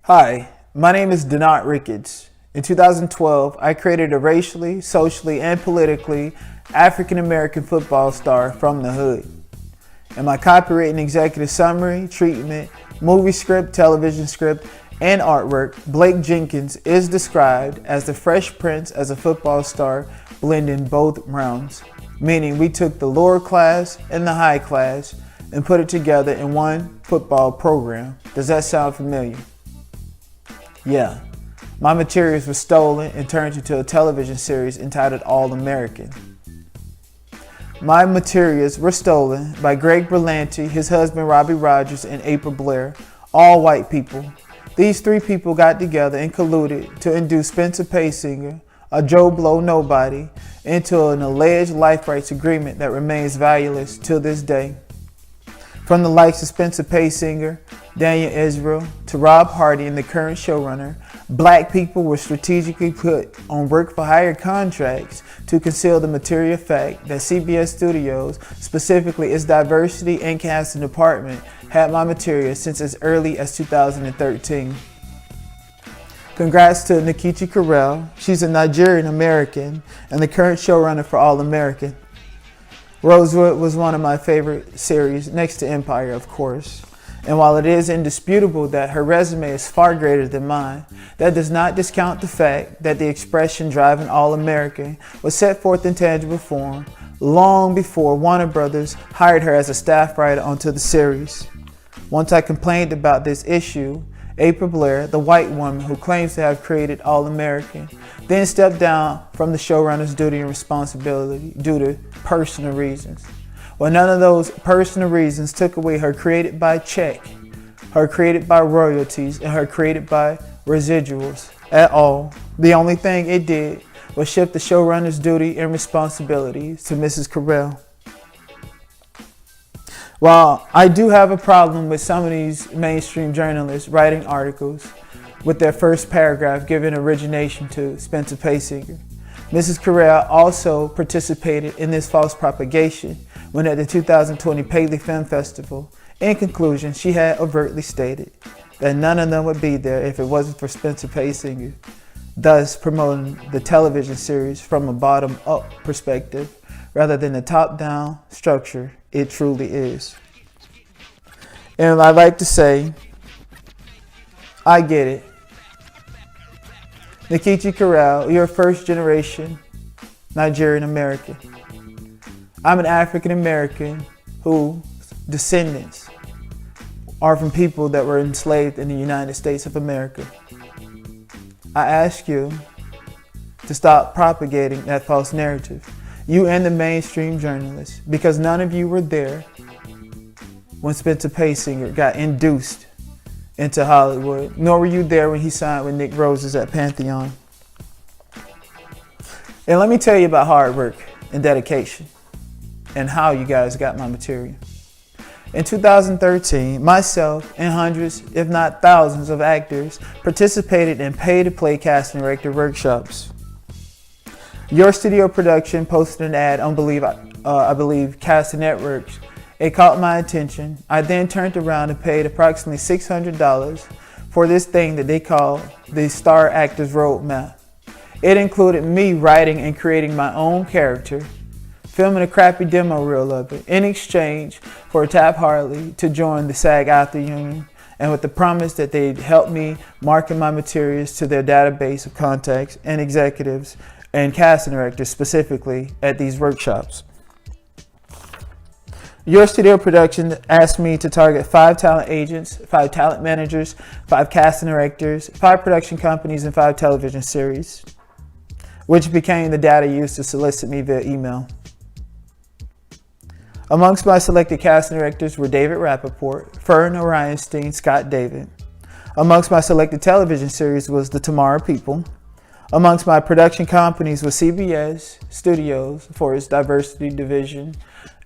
Hi, my name is Denard Ricketts. In 2012, I created a racially, socially, and politically African-American football star from the hood. In my copywritten executive summary, treatment, movie script, television script, and artwork, Blake Jenkins is described as the Fresh Prince as a football star blending both realms, meaning we took the lower class and the high class and put it together in one football program. Does that sound familiar? Yeah, my materials were stolen and turned into a television series entitled All American. My materials were stolen by Greg Berlanti, his husband Robbie Rogers, and April Blair, all white people. These three people got together and colluded to induce Spencer Paysinger, a Joe Blow nobody, into an alleged life rights agreement that remains valueless to this day. From the likes of Spencer Paysinger, Daniel Israel, to Rob Hardy and the current showrunner, black people were strategically put on work-for-hire contracts to conceal the material fact that CBS Studios, specifically its diversity and casting department, had my material since as early as 2013. Congrats to Nkechi Carell. She's a Nigerian American and the current showrunner for All American. Rosewood was one of my favorite series, next to Empire, of course. And while it is indisputable that her resume is far greater than mine, that does not discount the fact that the expression driving All-American was set forth in tangible form long before Warner Brothers hired her as a staff writer onto the series. Once I complained about this issue, April Blair, the white woman who claims to have created All-American, then stepped down from the showrunner's duty and responsibility due to personal reasons. Well, none of those personal reasons took away her created by check, her created by royalties, and her created by residuals at all. The only thing it did was shift the showrunner's duty and responsibilities to Mrs. Carell. While I do have a problem with some of these mainstream journalists writing articles with their first paragraph giving origination to Spencer Paysinger, Mrs. Carell also participated in this false propagation when at the 2020 Paley Film Festival, in conclusion, she had overtly stated that none of them would be there if it wasn't for Spencer Paysinger, thus promoting the television series from a bottom-up perspective rather than the top-down structure it truly is. And I'd like to say, I get it. Nkechi Carell, you're a first-generation Nigerian American. I'm an African American whose descendants are from people that were enslaved in the United States of America. I ask you to stop propagating that false narrative. You and the mainstream journalists, because none of you were there when Spencer Paysinger got induced into Hollywood, nor were you there when he signed with Nick Roses at Pantheon. And let me tell you about hard work and dedication and how you guys got my material. In 2013, myself and hundreds, if not thousands of actors participated in pay-to-play casting director workshops. Your Studio Production posted an ad on I believe Casting Networks. It caught my attention. I then turned around and paid approximately $600 for this thing that they call the Star Actors Roadmap. It included me writing and creating my own character, filming a crappy demo reel of it, in exchange for Tab Harley to join the SAG-AFTRA union, and with the promise that they'd help me market my materials to their database of contacts and executives and casting directors specifically at these workshops. Your Studio Production asked me to target 5 talent agents, 5 talent managers, 5 casting directors, 5 production companies, and 5 television series, which became the data used to solicit me via email. Amongst my selected casting directors were David Rappaport, Fern Orienstein, Scott David. Amongst my selected television series was The Tomorrow People. Amongst my production companies was CBS Studios for its diversity division,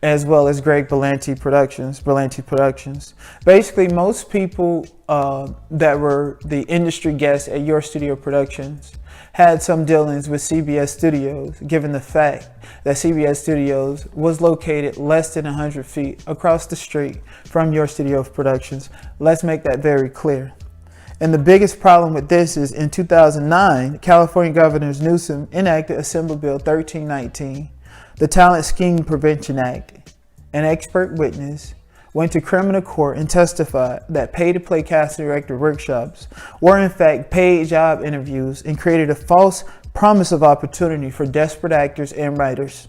as well as Greg Berlanti Productions. Basically, most people that were the industry guests at Your Studio Productions had some dealings with CBS Studios, given the fact that CBS Studios was located less than 100 feet across the street from Your Studio Productions. Let's make that very clear. And the biggest problem with this is in 2009, California Governor Newsom enacted Assembly Bill 1319, the Talent Scheme Prevention Act. An expert witness went to criminal court and testified that pay-to-play casting director workshops were in fact paid job interviews and created a false promise of opportunity for desperate actors and writers.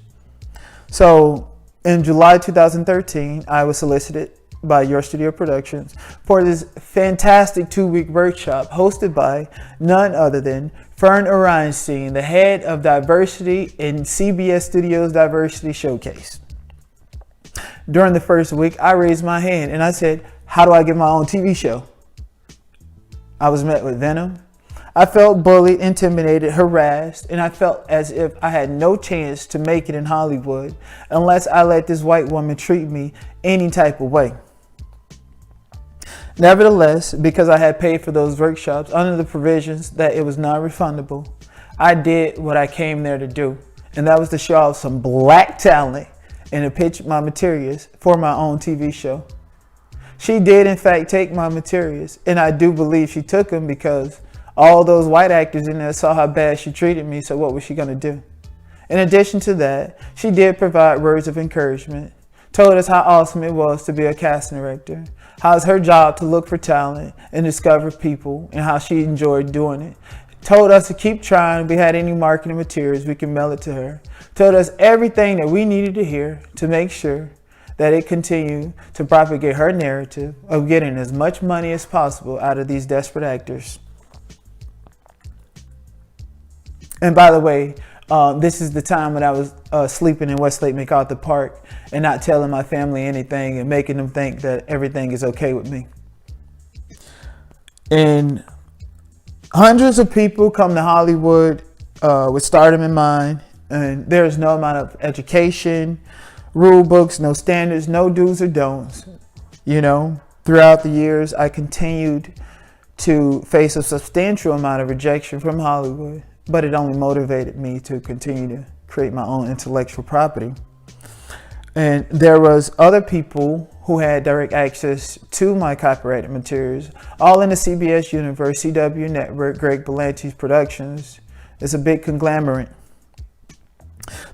So in July 2013, I was solicited by Your Studio Productions for this fantastic 2-week workshop hosted by none other than Fern Orienstein, the head of diversity in CBS Studios Diversity Showcase. During the first week, I raised my hand and I said, how do I get my own TV show? I was met with venom. I felt bullied, intimidated, harassed, and I felt as if I had no chance to make it in Hollywood unless I let this white woman treat me any type of way. Nevertheless, because I had paid for those workshops under the provisions that it was non-refundable, I did what I came there to do, and that was to show off some black talent and to pitch my materials for my own TV show. She did in fact take my materials, and I do believe she took them because all those white actors in there saw how bad she treated me, so what was she gonna do? In addition to that, she did provide words of encouragement, told us how awesome it was to be a casting director, how it's her job to look for talent and discover people, and how she enjoyed doing it. Told us to keep trying. If we had any marketing materials, we can mail it to her. Told us everything that we needed to hear to make sure that it continued to propagate her narrative of getting as much money as possible out of these desperate actors. And by the way, this is the time when I was sleeping in Westlake MacArthur Park and not telling my family anything and making them think that everything is okay with me. And hundreds of people come to Hollywood with stardom in mind, and there is no amount of education, rule books, no standards, no do's or don'ts. You know, throughout the years, I continued to face a substantial amount of rejection from Hollywood, but it only motivated me to continue to create my own intellectual property. And there was other people who had direct access to my copyrighted materials, all in the CBS universe, CW network, Greg Berlanti's Productions. It's a big conglomerate.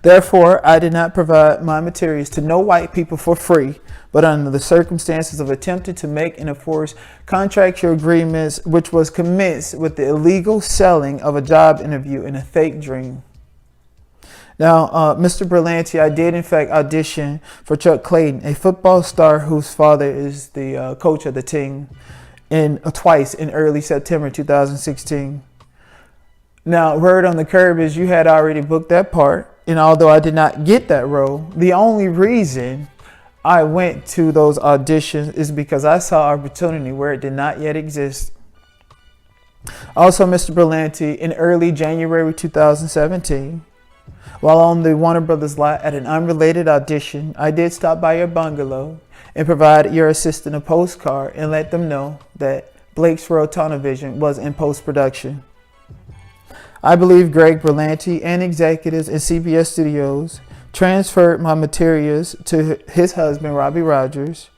Therefore, I did not provide my materials to no white people for free, but under the circumstances of attempting to make and enforce contractual agreements, which was commenced with the illegal selling of a job interview in a fake dream. Now, Mr. Berlanti, I did in fact audition for Chuck Clayton, a football star whose father is the coach of the team, twice in early September 2016. Now, word on the curb is you had already booked that part, and although I did not get that role, the only reason I went to those auditions is because I saw opportunity where it did not yet exist. Also, Mr. Berlanti, in early January 2017, while on the Warner Brothers lot at an unrelated audition, I did stop by your bungalow and provide your assistant a postcard and let them know that Blake's World Tunnel Vision was in post-production. I believe Greg Berlanti and executives in CBS Studios transferred my materials to his husband, Robbie Rogers.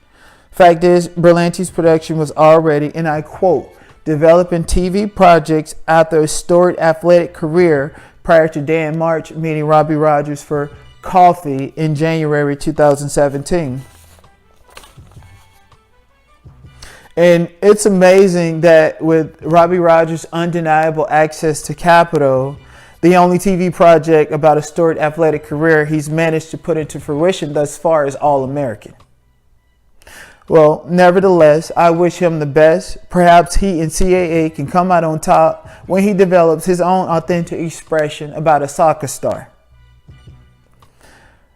Fact is, Berlanti's production was already, and I quote, developing TV projects after a storied athletic career prior to Dan March meeting Robbie Rogers for coffee in January 2017. And it's amazing that with Robbie Rogers' undeniable access to capital, the only TV project about a storied athletic career he's managed to put into fruition thus far is All American. Well, nevertheless, I wish him the best. Perhaps he and CAA can come out on top when he develops his own authentic expression about a soccer star.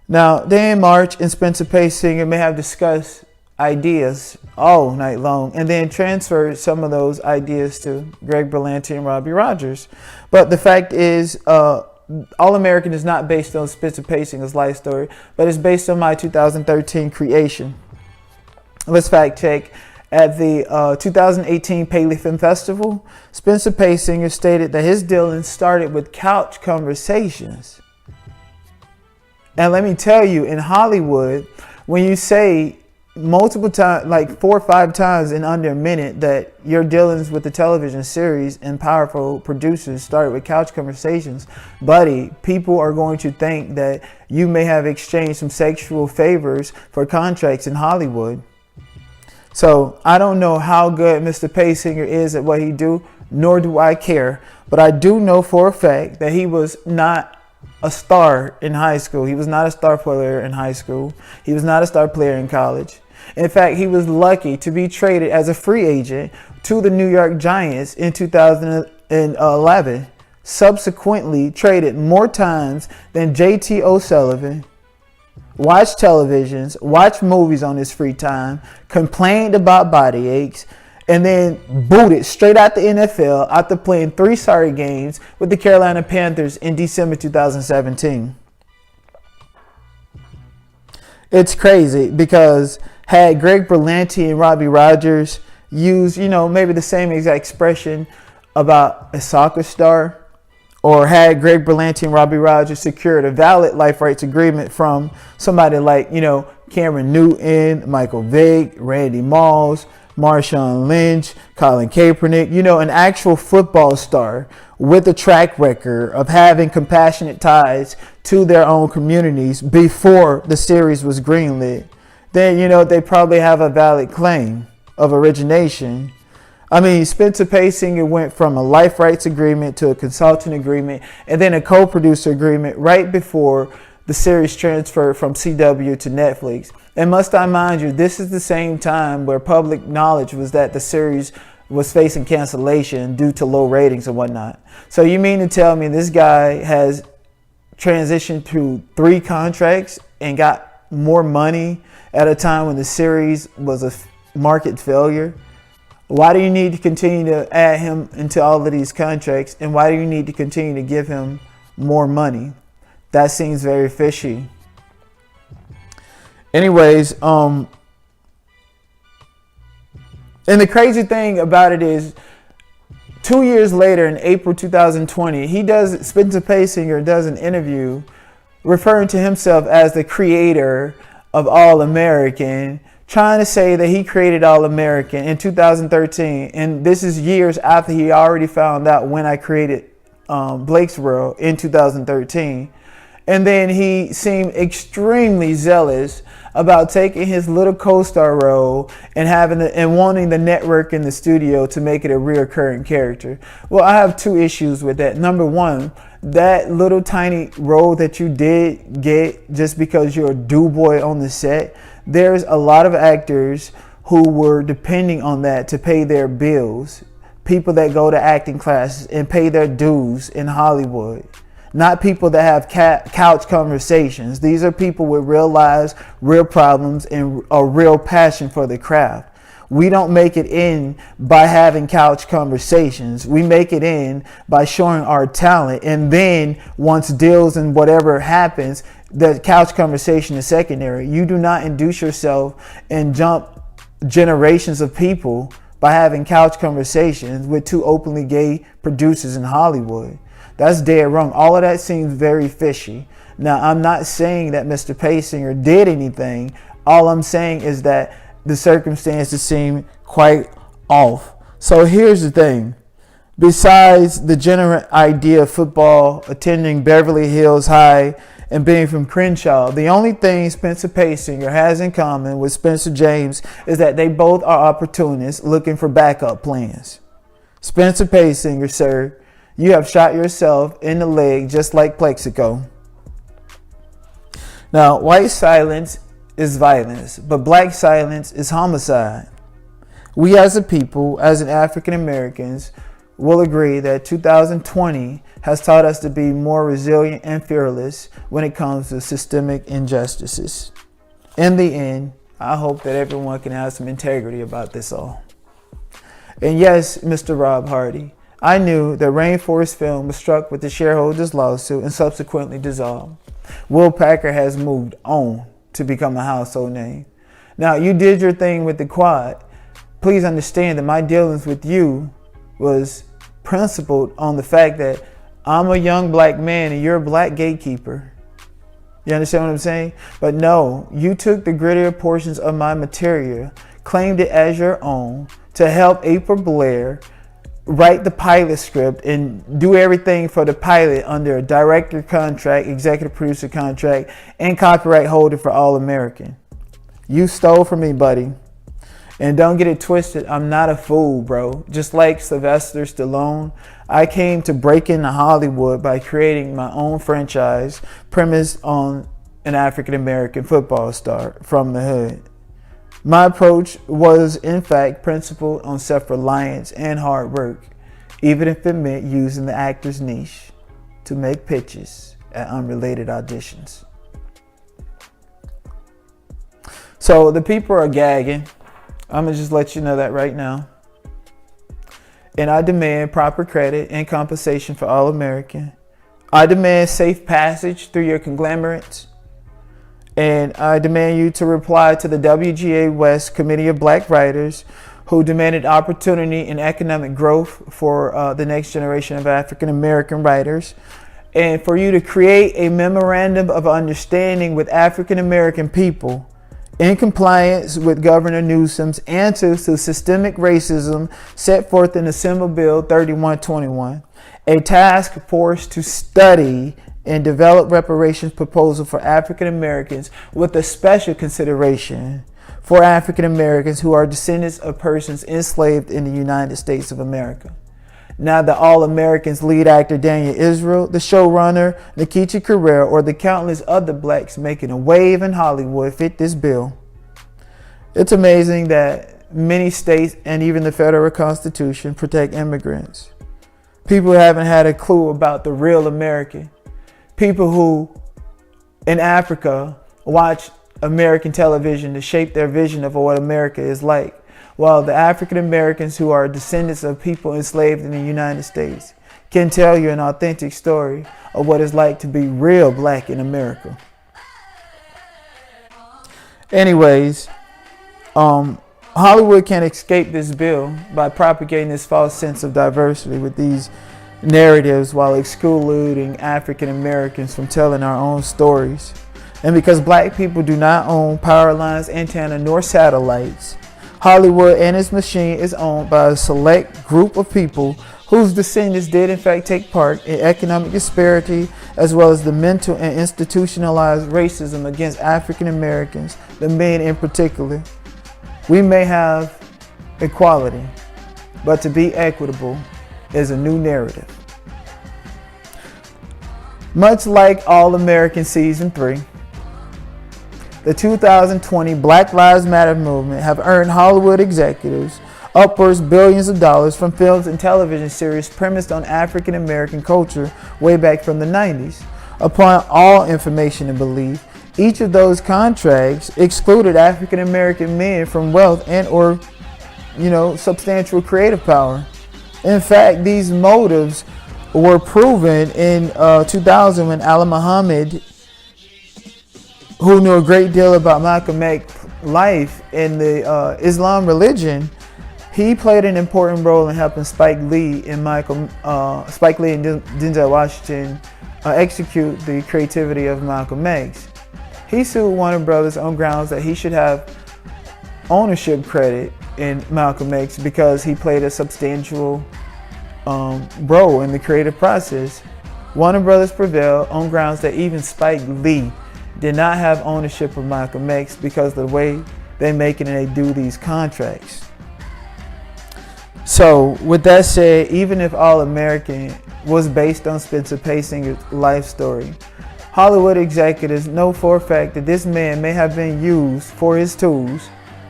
Now, Dan March and Spencer Paysinger may have discussed ideas all night long and then transferred some of those ideas to Greg Berlanti and Robbie Rogers. But the fact is, All American is not based on Spencer Pasinger's life story, but it's based on my 2013 creation. Let's fact check. At the 2018 Paley Film Festival, Spencer Paysinger stated that his dealings started with couch conversations. And let me tell you, in Hollywood, when you say multiple times, like 4 or 5 times in under a minute, that your dealings with the television series and powerful producers started with couch conversations, buddy, people are going to think that you may have exchanged some sexual favors for contracts in Hollywood. So I don't know how good Mr. Paysinger is at what he do, nor do I care. But I do know for a fact that he was not a star in high school. He was not a star player in high school. He was not a star player in college. In fact, he was lucky to be traded as a free agent to the New York Giants in 2011. Subsequently traded more times than JT O'Sullivan, watched televisions, watched movies on his free time, complained about body aches, and then booted straight out the NFL after playing 3 sorry games with the Carolina Panthers in December 2017. It's crazy because had Greg Berlanti and Robbie Rogers used, maybe the same exact expression about a soccer star, or had Greg Berlanti and Robbie Rogers secured a valid life rights agreement from somebody like, Cameron Newton, Michael Vick, Randy Moss, Marshawn Lynch, Colin Kaepernick, an actual football star with a track record of having compassionate ties to their own communities before the series was greenlit, then, they probably have a valid claim of origination. I mean, Spencer Paysinger went from a life rights agreement to a consulting agreement and then a co-producer agreement right before the series transferred from CW to Netflix. And must I mind you, this is the same time where public knowledge was that the series was facing cancellation due to low ratings and whatnot. So you mean to tell me this guy has transitioned through 3 contracts and got more money at a time when the series was a market failure? Why do you need to continue to add him into all of these contracts? And why do you need to continue to give him more money? That seems very fishy. Anyways, and the crazy thing about it is 2 years later in April 2020, Spencer Paysinger does an interview referring to himself as the creator of All American, trying to say that he created All American in 2013. And this is years after he already found out when I created Blake's World in 2013. And then he seemed extremely zealous about taking his little co-star role and wanting the network in the studio to make it a reoccurring character. Well, I have 2 issues with that. Number one, that little tiny role that you did get just because you're a do-boy on the set, there's a lot of actors who were depending on that to pay their bills. People that go to acting classes and pay their dues in Hollywood. Not people that have couch conversations. These are people with real lives, real problems, and a real passion for the craft. We don't make it in by having couch conversations. We make it in by showing our talent. And then once deals and whatever happens, the couch conversation is secondary. You do not induce yourself and jump generations of people by having couch conversations with 2 openly gay producers in Hollywood. That's dead wrong. All of that seems very fishy. Now, I'm not saying that Mr. Paysinger did anything. All I'm saying is that the circumstances seem quite off. So here's the thing. Besides the general idea of football, attending Beverly Hills High, and being from Crenshaw, the only thing Spencer Paysinger has in common with Spencer James is that they both are opportunists looking for backup plans. Spencer Paysinger, sir, you have shot yourself in the leg just like Plexico. Now, white silence is violence, but black silence is homicide. We as a people, as an African Americans, will agree that 2020 has taught us to be more resilient and fearless when it comes to systemic injustices. In the end, I hope that everyone can have some integrity about this all. And yes, Mr. Rob Hardy, I knew that Rainforest Film was struck with the shareholders' lawsuit and subsequently dissolved. Will Packer has moved on to become a household name. Now, you did your thing with the quad. Please understand that my dealings with you was principled on the fact that I'm a young black man and you're a black gatekeeper. You understand what I'm saying? But no, you took the grittier portions of my material, claimed it as your own to help April Blair write the pilot script and do everything for the pilot under a director contract, executive producer contract, and copyright holder for All American. You stole from me, buddy. And don't get it twisted, I'm not a fool, bro. Just like Sylvester Stallone, I came to break into Hollywood by creating my own franchise premised on an African American football star from the hood. My approach was, in fact, principled on self-reliance and hard work, even if it meant using the actor's niche to make pitches at unrelated auditions. So the people are gagging. I'm going to just let you know that right now. And I demand proper credit and compensation for All American. I demand safe passage through your conglomerates. And I demand you to reply to the WGA West Committee of Black Writers, who demanded opportunity and economic growth for the next generation of African American writers, and for you to create a memorandum of understanding with African American people in compliance with Governor Newsom's answers to systemic racism set forth in Assembly Bill 3121, a task force to study and develop reparations proposal for African Americans with a special consideration for African Americans who are descendants of persons enslaved in the United States of America. Now, the All Americans lead actor Daniel Israel, the showrunner Nikita Carrera, or the countless other blacks making a wave in Hollywood fit this bill. It's amazing that many states and even the federal constitution protect immigrants. People who haven't had a clue about the real American. People who in Africa watch American television to shape their vision of what America is like, while the African Americans who are descendants of people enslaved in the United States can tell you an authentic story of what it's like to be real black in America. Anyways, Hollywood can't escape this bill by propagating this false sense of diversity with these narratives while excluding African Americans from telling our own stories. And because black people do not own power lines, antenna, nor satellites, Hollywood and its machine is owned by a select group of people whose descendants did in fact take part in economic disparity, as well as the mental and institutionalized racism against African Americans, the men in particular. We may have equality, but to be equitable is a new narrative. Much like All American Season 3, the 2020 Black Lives Matter movement have earned Hollywood executives upwards billions of dollars from films and television series premised on African American culture way back from the 90s. Upon all information and belief, each of those contracts excluded African American men from wealth and or substantial creative power. In fact, these motives were proven in 2000 when Ali Muhammad, who knew a great deal about Malcolm X's life in the Islam religion, he played an important role in helping Spike Lee and Denzel Washington execute the creativity of Malcolm X. He sued Warner Brothers on grounds that he should have ownership credit in Malcolm X because he played a substantial role in the creative process. Warner Brothers prevailed on grounds that even Spike Lee did not have ownership of Malcolm X because of the way they make it and they do these contracts. So with that said, even if All American was based on Spencer Pacinger's life story, Hollywood executives know for a fact that this man may have been used for his tools,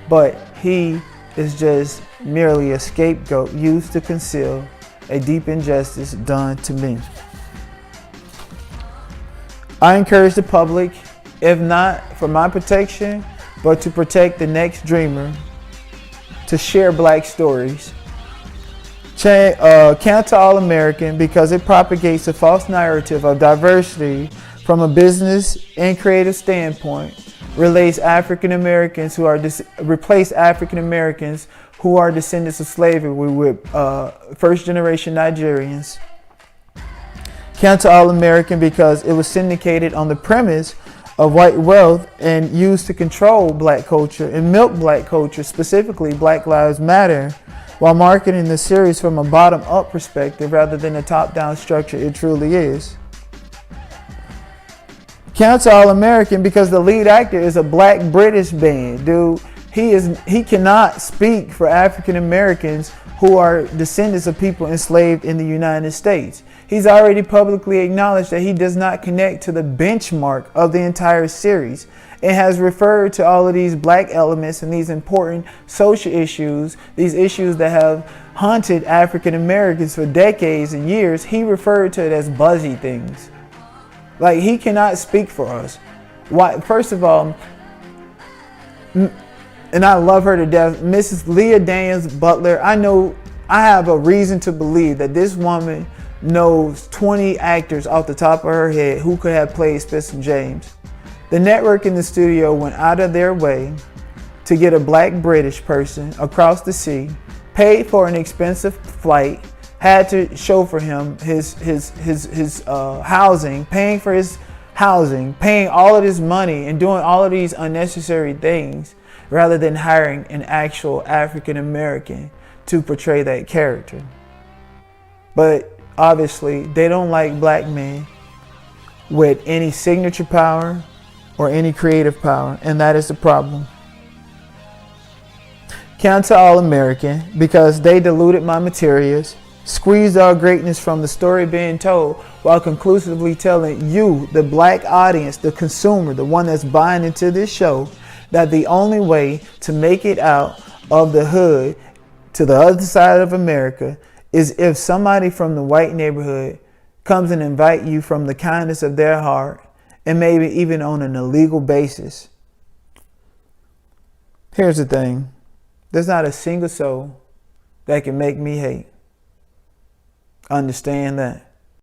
but he is just merely a scapegoat used to conceal a deep injustice done to me. I encourage the public, if not for my protection, but to protect the next dreamer, to share black stories. Cancel All American because it propagates a false narrative of diversity from a business and creative standpoint, replace African Americans who are descendants of slavery with first generation Nigerians. Cancel All American because it was syndicated on the premise of white wealth and used to control black culture and milk black culture, specifically Black Lives Matter, while marketing the series from a bottom-up perspective rather than a top-down structure it truly is. Count to All American because the lead actor is a black British man, dude. He cannot speak for African Americans who are descendants of people enslaved in the United States. He's already publicly acknowledged that he does not connect to the benchmark of the entire series and has referred to all of these black elements and these important social issues, these issues that have haunted African Americans for decades and years. He referred to it as buzzy things. Like, he cannot speak for us. Why? First of all, and I love her to death, Mrs. Leah Daniels Butler. I have a reason to believe that this woman knows 20 actors off the top of her head who could have played Spencer James. The network in the studio went out of their way to get a black British person across the sea, paid for an expensive flight, had to show for him his housing, paying for his housing, paying all of his money and doing all of these unnecessary things rather than hiring an actual African American to portray that character. But obviously they don't like black men with any signature power or any creative power, and that is the problem. Count to All American because they diluted my materials, squeezed all greatness from the story being told while conclusively telling you, the black audience, the consumer, the one that's buying into this show, that the only way to make it out of the hood to the other side of America is if somebody from the white neighborhood comes and invite you from the kindness of their heart and maybe even on an illegal basis. Here's the thing. There's not a single soul that can make me hate. Understand that.